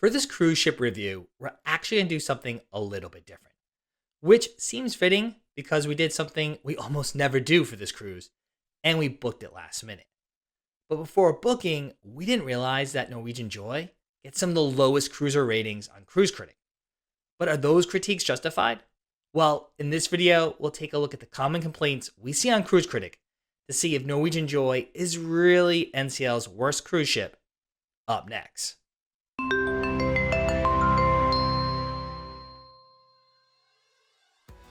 For this cruise ship review, we're actually going to do something a little bit different, which seems fitting because we did something we almost never do for this cruise, and we booked it last minute. But before booking, we didn't realize that Norwegian Joy gets some of the lowest cruiser ratings on Cruise Critic. But are those critiques justified? Well, in this video, we'll take a look at the common complaints we see on Cruise Critic to see if Norwegian Joy is really NCL's worst cruise ship. Up next.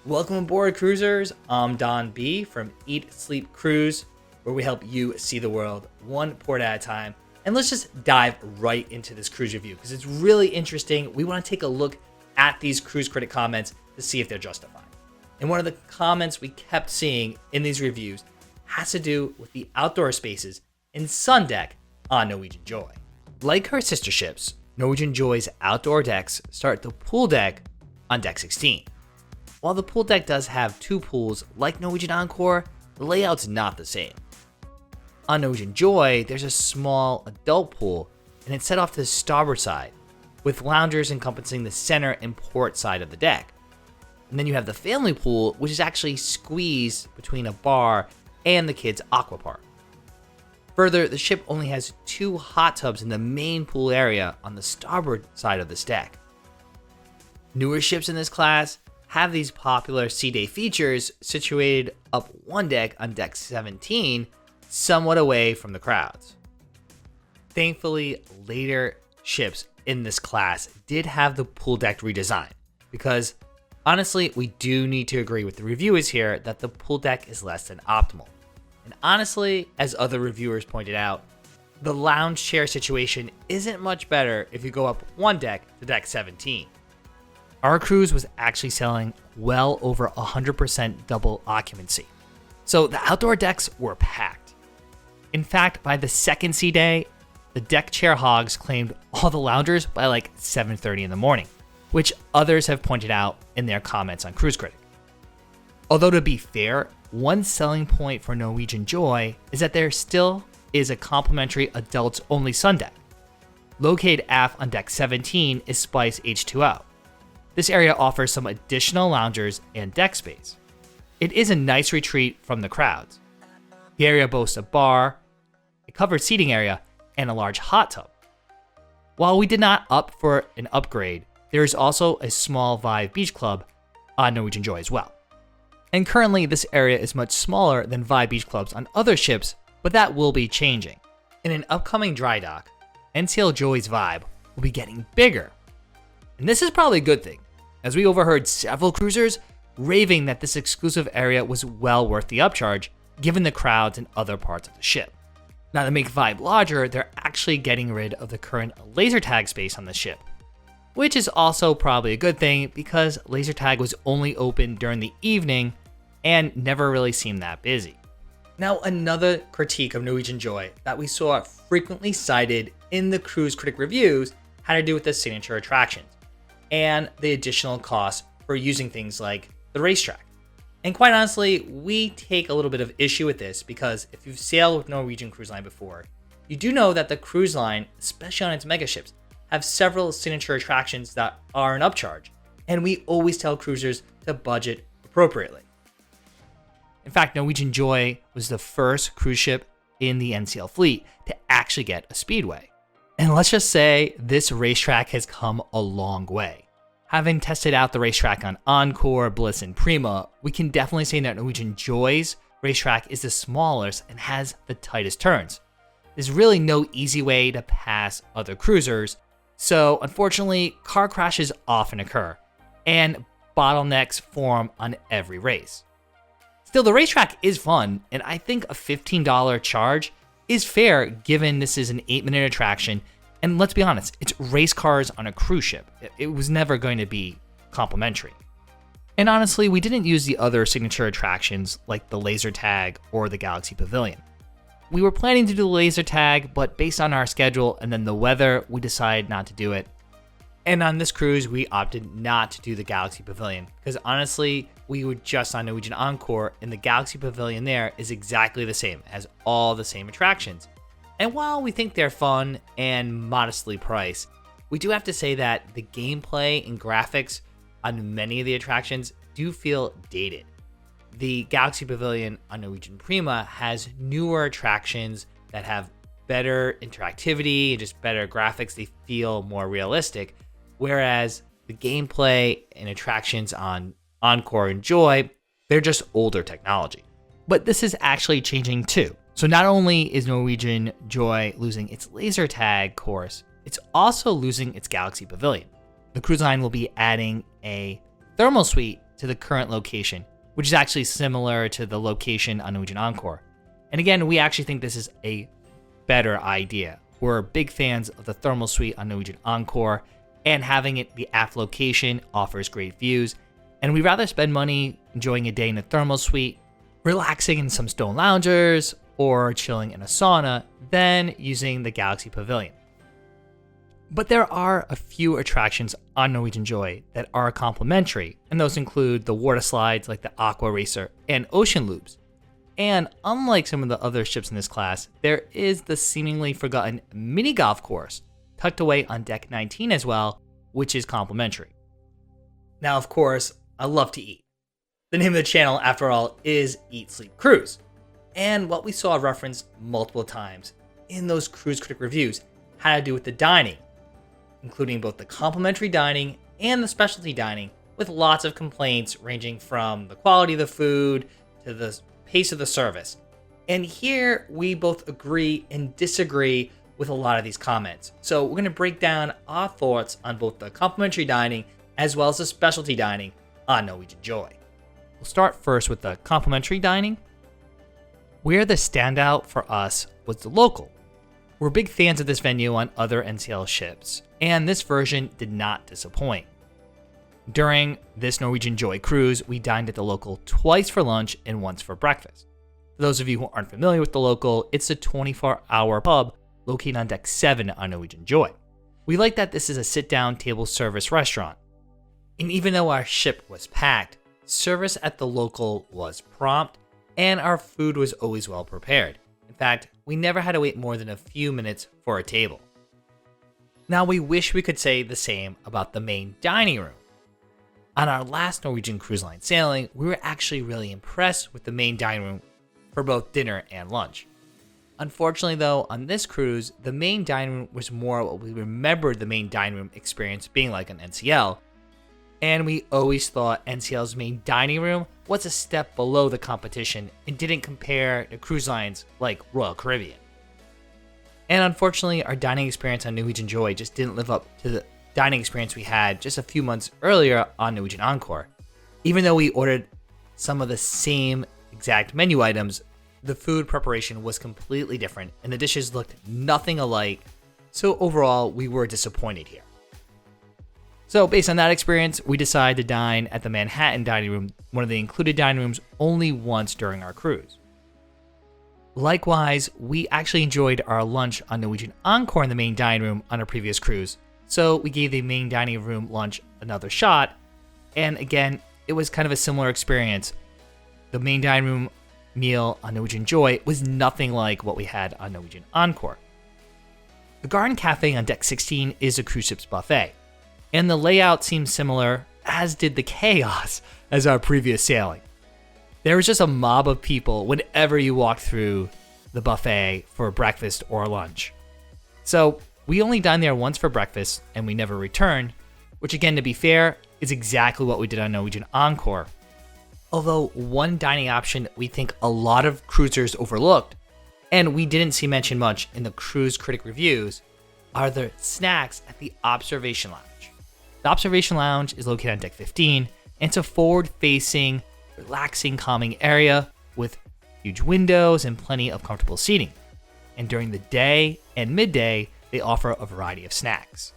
Welcome aboard, cruisers. I'm Don B from Eat, Sleep, Cruise, where we help you see the world one port at a time. And let's just dive right into this cruise review because it's really interesting. We want to take a look at these Cruise Critic comments to see if they're justified. And one of the comments we kept seeing in these reviews has to do with the outdoor spaces and sundeck on Norwegian Joy. Like her sister ships, Norwegian Joy's outdoor decks start at the pool deck on deck 16. While the pool deck does have two pools like Norwegian Encore, the layout's not the same. On Norwegian Joy, there's a small adult pool, and it's set off to the starboard side, with loungers encompassing the center and port side of the deck. And then you have the family pool, which is actually squeezed between a bar and the kids' aqua park. Further, the ship only has two hot tubs in the main pool area on the starboard side of this deck. Newer ships in this class have these popular sea day features situated up one deck on deck 17, somewhat away from the crowds. Thankfully, later ships in this class did have the pool deck redesigned because honestly, we do need to agree with the reviewers here that the pool deck is less than optimal. And honestly, as other reviewers pointed out, the lounge chair situation isn't much better if you go up one deck to deck 17. Our cruise was actually selling well over 100% double occupancy. So the outdoor decks were packed. In fact, by the second sea day, the deck chair hogs claimed all the loungers by like 7:30 in the morning, which others have pointed out in their comments on Cruise Critic. Although to be fair, one selling point for Norwegian Joy is that there still is a complimentary adults-only sundeck. Located aft on deck 17 is Spice H2O. This area offers some additional loungers and deck space. It is a nice retreat from the crowds. The area boasts a bar, a covered seating area, and a large hot tub. While we did not opt for an upgrade, there is also a small Vive Beach Club on Norwegian Joy as well. And currently, this area is much smaller than Vive Beach Clubs on other ships, but that will be changing. In an upcoming dry dock, NCL Joy's Vibe will be getting bigger. And this is probably a good thing, as we overheard several cruisers raving that this exclusive area was well worth the upcharge, given the crowds in other parts of the ship. Now, to make Vibe larger, they're actually getting rid of the current laser tag space on the ship, which is also probably a good thing because laser tag was only open during the evening and never really seemed that busy. Now, another critique of Norwegian Joy that we saw frequently cited in the Cruise Critic reviews had to do with the signature attractions and the additional costs for using things like the racetrack. And quite honestly, we take a little bit of issue with this because if you've sailed with Norwegian Cruise Line before, you do know that the cruise line, especially on its mega ships, have several signature attractions that are an upcharge, and we always tell cruisers to budget appropriately. In fact, Norwegian Joy was the first cruise ship in the NCL fleet to actually get a speedway. And let's just say this racetrack has come a long way. Having tested out the racetrack on Encore, Bliss, and Prima, we can definitely say that Norwegian Joy's racetrack is the smallest and has the tightest turns. There's really no easy way to pass other cruisers, so unfortunately, car crashes often occur, and bottlenecks form on every race. Still, the racetrack is fun, and I think a $15 charge is fair given this is an 8-minute attraction. And let's be honest, it's race cars on a cruise ship. It was never going to be complimentary. And honestly, we didn't use the other signature attractions like the laser tag or the Galaxy Pavilion. We were planning to do the laser tag, but based on our schedule and then the weather, we decided not to do it. And on this cruise, we opted not to do the Galaxy Pavilion because honestly, we were just on Norwegian Encore and the Galaxy Pavilion there is exactly the same, has all the same attractions. And while we think they're fun and modestly priced, We do have to say that the gameplay and graphics on many of the attractions do feel dated. The Galaxy Pavilion on Norwegian Prima has newer attractions that have better interactivity and just better graphics. They feel more realistic, whereas the gameplay and attractions on Encore and Joy, they're just older technology. But this is actually changing too. So not only is Norwegian Joy losing its laser tag course, it's also losing its Galaxy Pavilion. The cruise line will be adding a thermal suite to the current location, which is actually similar to the location on Norwegian Encore. And again, we actually think this is a better idea. We're big fans of the thermal suite on Norwegian Encore, and having it the aft location offers great views. And we'd rather spend money enjoying a day in the thermal suite, relaxing in some stone loungers, or chilling in a sauna than using the Galaxy Pavilion. But there are a few attractions on Norwegian Joy that are complimentary, and those include the water slides like the Aqua Racer and Ocean Loops. And unlike some of the other ships in this class, there is the seemingly forgotten mini golf course tucked away on deck 19 as well, which is complimentary. Now, of course, I love to eat. The name of the channel, after all, is Eat Sleep Cruise. And what we saw referenced multiple times in those Cruise Critic reviews had to do with the dining, including both the complimentary dining and the specialty dining, with lots of complaints ranging from the quality of the food to the pace of the service. And here we both agree and disagree with a lot of these comments. So we're going to break down our thoughts on both the complimentary dining as well as the specialty dining on Norwegian Joy. We'll start first with the complimentary dining. Where the standout for us was the local. We're big fans of this venue on other NCL ships, and this version did not disappoint. During this Norwegian Joy cruise, we dined at the local twice for lunch and once for breakfast. For those of you who aren't familiar with the local, it's a 24-hour pub located on deck 7 on Norwegian Joy. We like that this is a sit-down table service restaurant. And even though our ship was packed, service at the local was prompt, and our food was always well prepared. In fact, we never had to wait more than a few minutes for a table. Now, we wish we could say the same about the main dining room. On our last Norwegian Cruise Line sailing, we were actually really impressed with the main dining room for both dinner and lunch. Unfortunately, though, on this cruise, the main dining room was more what we remembered the main dining room experience being like on NCL, and we always thought NCL's main dining room was a step below the competition and didn't compare to cruise lines like Royal Caribbean. And unfortunately, our dining experience on Norwegian Joy just didn't live up to the dining experience we had just a few months earlier on Norwegian Encore. Even though we ordered some of the same exact menu items, the food preparation was completely different and the dishes looked nothing alike, so overall we were disappointed here. So based on that experience, we decided to dine at the Manhattan dining room, one of the included dining rooms, only once during our cruise. Likewise, we actually enjoyed our lunch on Norwegian Encore in the main dining room on our previous cruise, so we gave the main dining room lunch another shot, and again, it was kind of a similar experience. The main dining room meal on Norwegian Joy was nothing like what we had on Norwegian Encore. The Garden Cafe on deck 16 is a cruise ship's buffet, and the layout seems similar, as did the chaos as our previous sailing. There was just a mob of people whenever you walked through the buffet for breakfast or lunch. So we only dined there once for breakfast and we never returned, which again, to be fair, is exactly what we did on Norwegian Encore. Although one dining option we think a lot of cruisers overlooked, and we didn't see mentioned much in the Cruise Critic reviews, are the snacks at the Observation Lounge. The Observation Lounge is located on deck 15, and it's a forward-facing, relaxing, calming area with huge windows and plenty of comfortable seating. And during the day and midday, they offer a variety of snacks.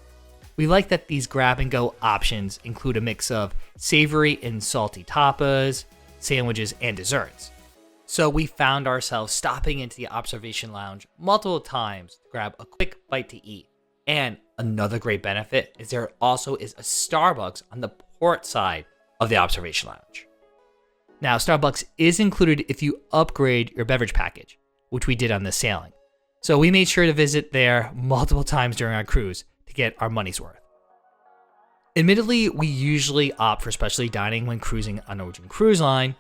We like that these grab-and-go options include a mix of savory and salty tapas, sandwiches, and desserts. So we found ourselves stopping into the Observation Lounge multiple times to grab a quick bite to eat. And another great benefit is there also is a Starbucks on the port side of the Observation Lounge. Now, Starbucks is included if you upgrade your beverage package, which we did on this sailing. So we made sure to visit there multiple times during our cruise to get our money's worth. Admittedly, we usually opt for specialty dining when cruising on Norwegian Cruise Line.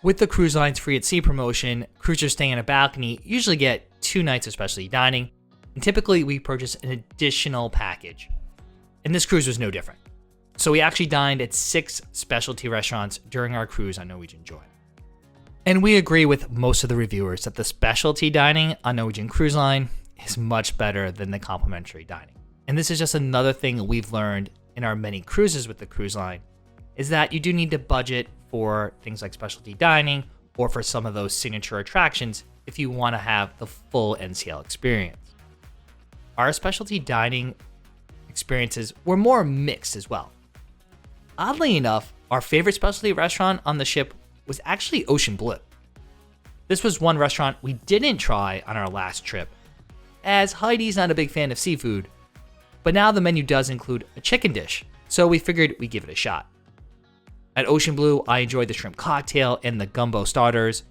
With the cruise line's free at sea promotion, cruisers staying on a balcony usually get 2 nights of specialty dining, and typically we purchase an additional package. And this cruise was no different. So we actually dined at 6 specialty restaurants during our cruise on Norwegian Joy. And we agree with most of the reviewers that the specialty dining on Norwegian Cruise Line is much better than the complimentary dining. And this is just another thing we've learned in our many cruises with the cruise line, is that you do need to budget for things like specialty dining or for some of those signature attractions if you want to have the full NCL experience. Our specialty dining experiences were more mixed as well. Oddly enough, our favorite specialty restaurant on the ship was actually Ocean Blue. This was one restaurant we didn't try on our last trip, as Heidi's not a big fan of seafood, but now the menu does include a chicken dish, so we figured we'd give it a shot. At Ocean Blue, I enjoyed the shrimp cocktail and the gumbo starters.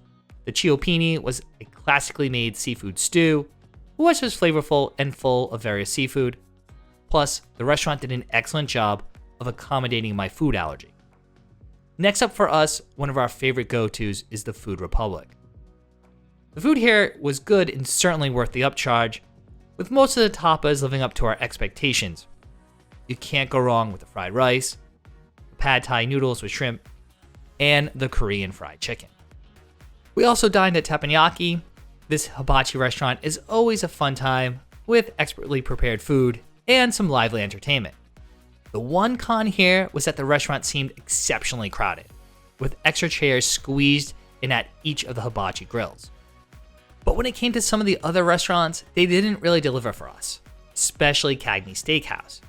The ciopini was a classically made seafood stew, which was flavorful and full of various seafood. Plus, the restaurant did an excellent job of accommodating my food allergy. Next up for us, one of our favorite go-tos is the Food Republic. The food here was good and certainly worth the upcharge, with most of the tapas living up to our expectations. You can't go wrong with the fried rice, the pad thai noodles with shrimp, and the Korean fried chicken. We also dined at Teppanyaki. This hibachi restaurant is always a fun time with expertly prepared food and some lively entertainment. The one con here was that the restaurant seemed exceptionally crowded, with extra chairs squeezed in at each of the hibachi grills. But when it came to some of the other restaurants, they didn't really deliver for us, especially Cagney Steakhouse.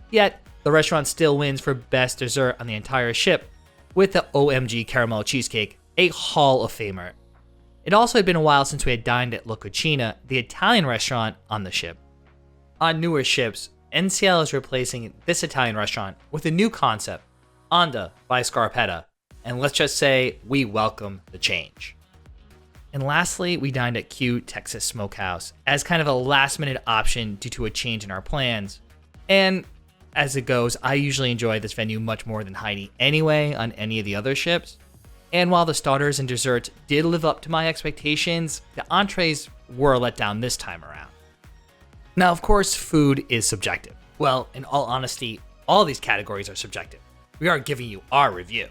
Yet, the restaurant still wins for best dessert on the entire ship, with the OMG Caramel Cheesecake, a Hall of Famer. It also had been a while since we had dined at La Cucina, the Italian restaurant on the ship. On newer ships, NCL is replacing this Italian restaurant with a new concept, Onda by Scarpetta, and let's just say we welcome the change. And lastly, we dined at Q Texas Smokehouse as kind of a last-minute option due to a change in our plans. And as it goes, I usually enjoy this venue much more than Heidi anyway on any of the other ships. And while the starters and desserts did live up to my expectations, the entrees were a letdown this time around. Now, of course, food is subjective. Well, in all honesty, all these categories are subjective. We are giving you our review.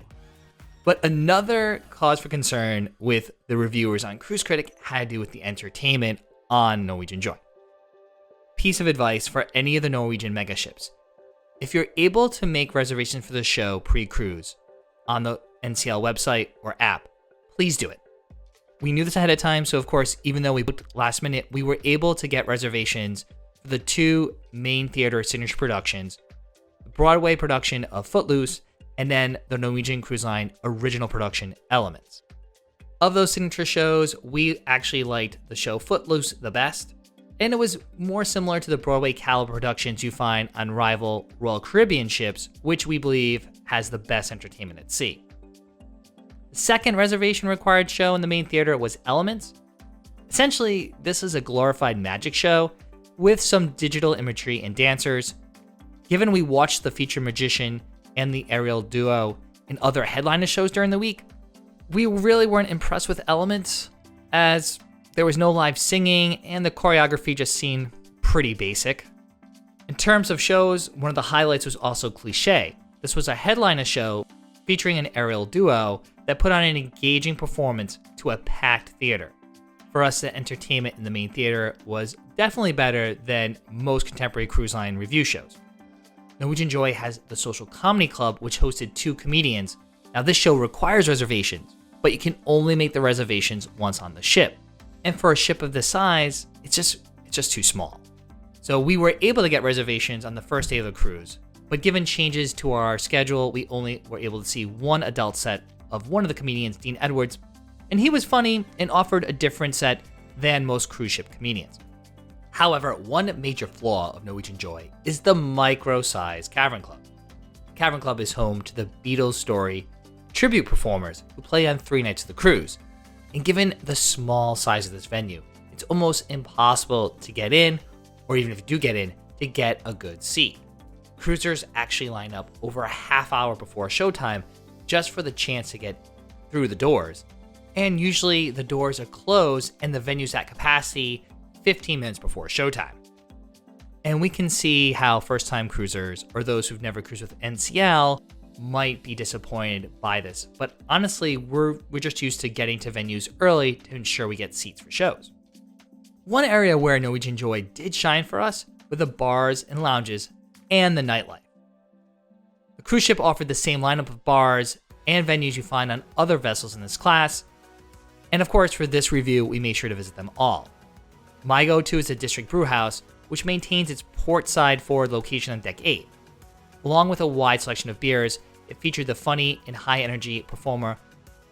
But another cause for concern with the reviewers on Cruise Critic had to do with the entertainment on Norwegian Joy. Piece of advice for any of the Norwegian megaships. If you're able to make reservations for the show pre-cruise on the NCL website or app, please do it. We knew this ahead of time, so of course, even though we booked last minute, we were able to get reservations for the 2 main theater signature productions, the Broadway production of Footloose, and then the Norwegian Cruise Line original production, Elements. Of those signature shows, we actually liked the show Footloose the best, and it was more similar to the Broadway caliber productions you find on rival Royal Caribbean ships, which we believe has the best entertainment at sea. The second reservation required show in the main theater was Elements. Essentially, this is a glorified magic show with some digital imagery and dancers. Given we watched the featured magician and the aerial duo in other headliner shows during the week, we really weren't impressed with Elements, as there was no live singing and the choreography just seemed pretty basic. In terms of shows, one of the highlights was also Cliché. This was a headliner show featuring an aerial duo that put on an engaging performance to a packed theater. For us, the entertainment in the main theater was definitely better than most contemporary cruise line review shows. Norwegian Joy has the Social Comedy Club, which hosted 2 comedians. Now, this show requires reservations, but you can only make the reservations once on the ship. And for a ship of this size, it's just too small. So we were able to get reservations on the first day of the cruise, but given changes to our schedule, we only were able to see one adult set of one of the comedians, Dean Edwards, and he was funny and offered a different set than most cruise ship comedians. However, one major flaw of Norwegian Joy is the micro-sized Cavern Club. Cavern Club is home to the Beatles Story tribute performers who play on 3 nights of the cruise. And given the small size of this venue, it's almost impossible to get in, or even if you do get in, to get a good seat. Cruisers actually line up over a half hour before showtime just for the chance to get through the doors. And usually the doors are closed and the venue's at capacity 15 minutes before showtime. And we can see how first-time cruisers or those who've never cruised with NCL might be disappointed by this. But honestly, we're just used to getting to venues early to ensure we get seats for shows. One area where Norwegian Joy did shine for us were the bars and lounges and the nightlife. The cruise ship offered the same lineup of bars and venues you find on other vessels in this class. And of course, for this review, we made sure to visit them all. My go-to is the District Brewhouse, which maintains its portside forward location on Deck 8. Along with a wide selection of beers, it featured the funny and high-energy performer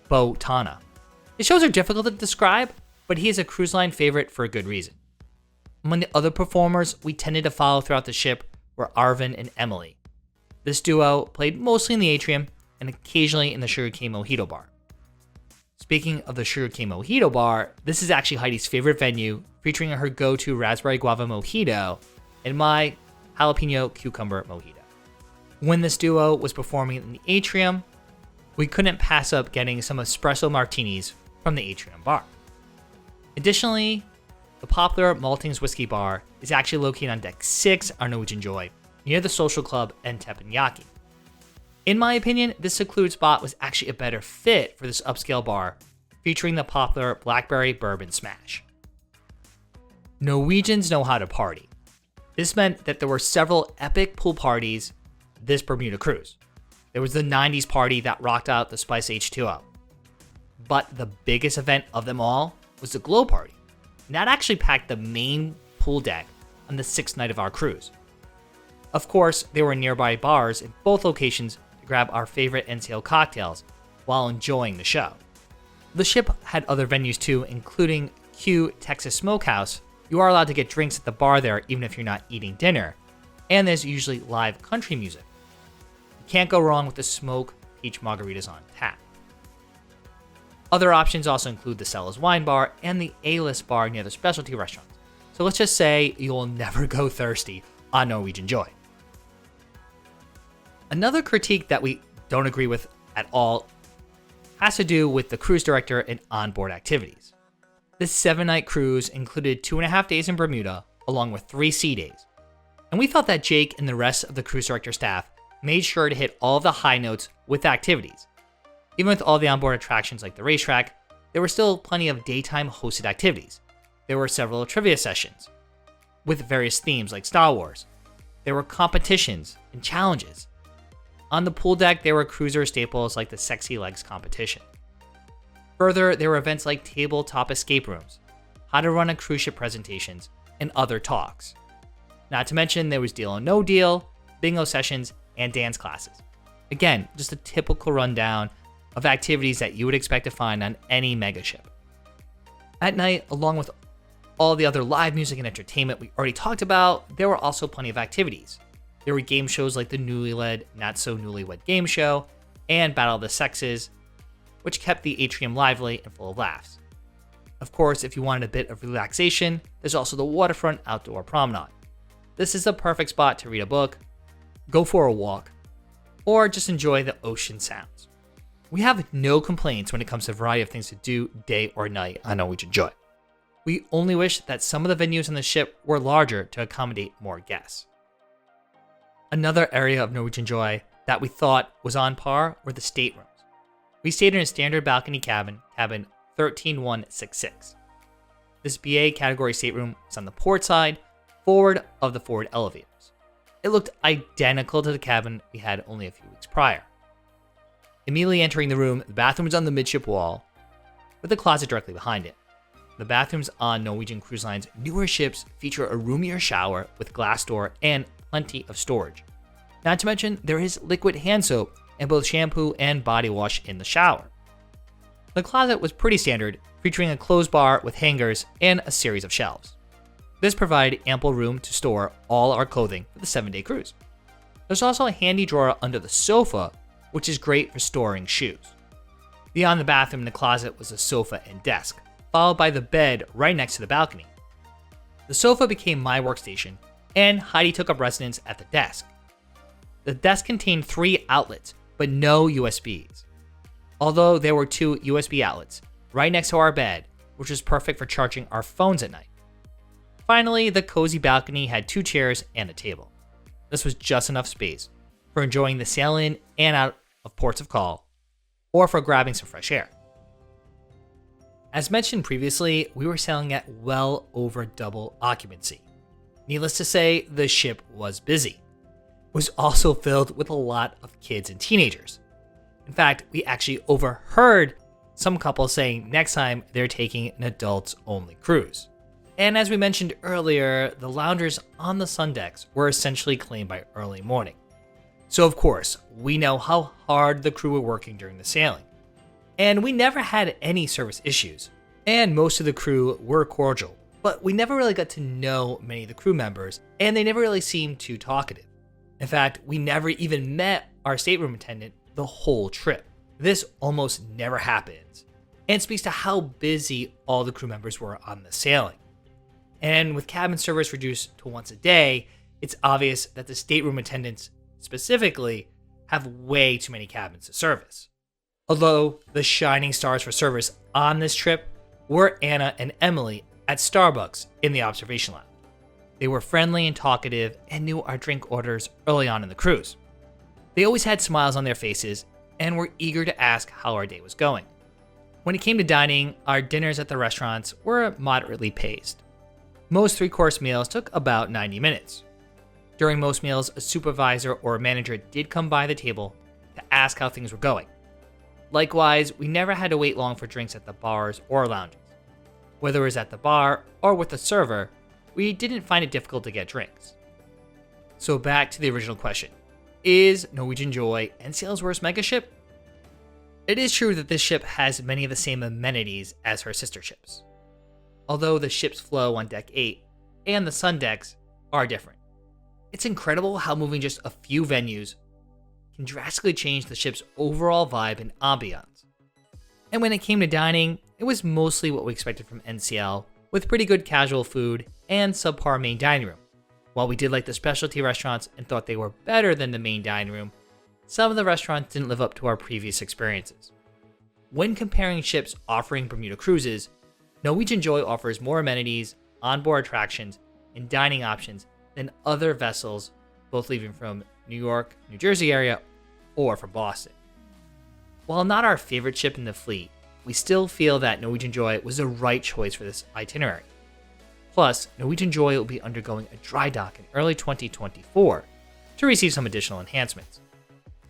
Bo Tana. His shows are difficult to describe, but he is a cruise line favorite for a good reason. Among the other performers we tended to follow throughout the ship were Arvin and Emily. This duo played mostly in the atrium and occasionally in the Sugar Cane Mojito Bar. Speaking of the Sugar Cane Mojito Bar, this is actually Heidi's favorite venue, featuring her go-to Raspberry Guava Mojito and my Jalapeno Cucumber Mojito. When this duo was performing in the atrium, we couldn't pass up getting some espresso martinis from the atrium bar. Additionally, the popular Maltings Whiskey Bar is actually located on Deck 6 on Norwegian Joy, near the Social Club and Teppanyaki. In my opinion, this secluded spot was actually a better fit for this upscale bar, featuring the popular Blackberry Bourbon Smash. Norwegians know how to party. This meant that there were several epic pool parties this Bermuda cruise. There was the 90s party that rocked out the Spice H2O. But the biggest event of them all was the Glow Party. And that actually packed the main pool deck on the 6th night of our cruise. Of course, there were nearby bars in both locations to grab our favorite NCL cocktails while enjoying the show. The ship had other venues too, including Q Texas Smokehouse. You are allowed to get drinks at the bar there even if you're not eating dinner. And there's usually live country music. You can't go wrong with the Smoke Peach Margaritas on tap. Other options also include the Cella's Wine Bar and the A-List Bar near the specialty restaurants. So let's just say you'll never go thirsty on Norwegian Joy. Another critique that we don't agree with at all has to do with the cruise director and onboard activities. This 7-night cruise included 2.5 days in Bermuda, along with 3 sea days. And we thought that Jake and the rest of the cruise director staff made sure to hit all of the high notes with activities. Even with all the onboard attractions like the racetrack, there were still plenty of daytime hosted activities. There were several trivia sessions with various themes like Star Wars. There were competitions and challenges. On the pool deck, there were cruiser staples like the Sexy Legs competition. Further, there were events like tabletop escape rooms, how to run a cruise ship presentations, and other talks. Not to mention, there was Deal or No Deal, bingo sessions, and dance classes. Again, just a typical rundown of activities that you would expect to find on any megaship. At night, along with all the other live music and entertainment we already talked about, there were also plenty of activities. There were game shows like the Newlywed Not So Newlywed Game Show and Battle of the Sexes, which kept the atrium lively and full of laughs. Of course, if you wanted a bit of relaxation, there's also the waterfront outdoor promenade. This is the perfect spot to read a book, go for a walk, or just enjoy the ocean sounds. We have no complaints when it comes to a variety of things to do day or night on Norwegian Joy. We only wish that some of the venues on the ship were larger to accommodate more guests. Another area of Norwegian Joy that we thought was on par were the staterooms. We stayed in a standard balcony cabin 13166. This BA category stateroom was on the port side, forward of the forward elevators. It looked identical to the cabin we had only a few weeks prior. Immediately entering the room, the bathroom was on the midship wall, with a closet directly behind it. The bathrooms on Norwegian Cruise Line's newer ships feature a roomier shower with glass door and plenty of storage. Not to mention, there is liquid hand soap and both shampoo and body wash in the shower. The closet was pretty standard, featuring a clothes bar with hangers and a series of shelves. This provided ample room to store all our clothing for the 7-day cruise. There's also a handy drawer under the sofa, which is great for storing shoes. Beyond the bathroom and the closet was a sofa and desk, followed by the bed right next to the balcony. The sofa became my workstation, and Heidi took up residence at the desk. The desk contained 3 outlets, but no USBs. Although there were 2 USB outlets right next to our bed, which was perfect for charging our phones at night. Finally, the cozy balcony had 2 chairs and a table. This was just enough space for enjoying the sail in and out of ports of call, or for grabbing some fresh air. As mentioned previously, we were sailing at well over double occupancy. Needless to say, the ship was busy. It was also filled with a lot of kids and teenagers. In fact, we actually overheard some couples saying next time they're taking an adults-only cruise. And as we mentioned earlier, the loungers on the sun decks were essentially claimed by early morning. So of course, we know how hard the crew were working during the sailing. And we never had any service issues. And most of the crew were cordial, but we never really got to know many of the crew members, and they never really seemed too talkative. In fact, we never even met our stateroom attendant the whole trip. This almost never happens, and speaks to how busy all the crew members were on the sailing. And with cabin service reduced to once a day, it's obvious that the stateroom attendants specifically have way too many cabins to service. Although the shining stars for service on this trip were Anna and Emily at Starbucks in the observation lounge. They were friendly and talkative and knew our drink orders early on in the cruise. They always had smiles on their faces and were eager to ask how our day was going. When it came to dining, our dinners at the restaurants were moderately paced. Most 3-course meals took about 90 minutes. During most meals, a supervisor or a manager did come by the table to ask how things were going. Likewise, we never had to wait long for drinks at the bars or lounges. Whether it was at the bar or with the server, we didn't find it difficult to get drinks. So back to the original question. Is Norwegian Joy NCL's worst megaship? It is true that this ship has many of the same amenities as her sister ships. Although the ship's flow on Deck 8 and the sun decks are different. It's incredible how moving just a few venues can drastically change the ship's overall vibe and ambiance. And when it came to dining, it was mostly what we expected from NCL, with pretty good casual food and subpar main dining room. While we did like the specialty restaurants and thought they were better than the main dining room, some of the restaurants didn't live up to our previous experiences. When comparing ships offering Bermuda cruises, Norwegian Joy offers more amenities, onboard attractions, and dining options than other vessels, both leaving from New York, New Jersey area, or from Boston. While not our favorite ship in the fleet, we still feel that Norwegian Joy was the right choice for this itinerary. Plus, Norwegian Joy will be undergoing a dry dock in early 2024 to receive some additional enhancements.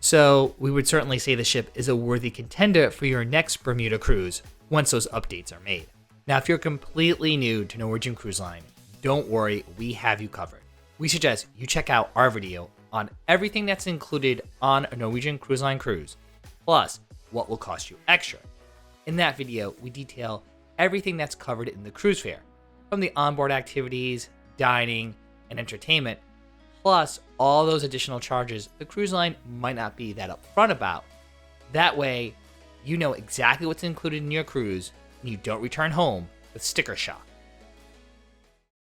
So we would certainly say the ship is a worthy contender for your next Bermuda cruise once those updates are made. Now, if you're completely new to Norwegian Cruise Line, don't worry, we have you covered. We suggest you check out our video on everything that's included on a Norwegian Cruise Line cruise, plus what will cost you extra. In that video, we detail everything that's covered in the cruise fare, from the onboard activities, dining, and entertainment, plus all those additional charges the cruise line might not be that upfront about. That way, you know exactly what's included in your cruise, and you don't return home with sticker shock.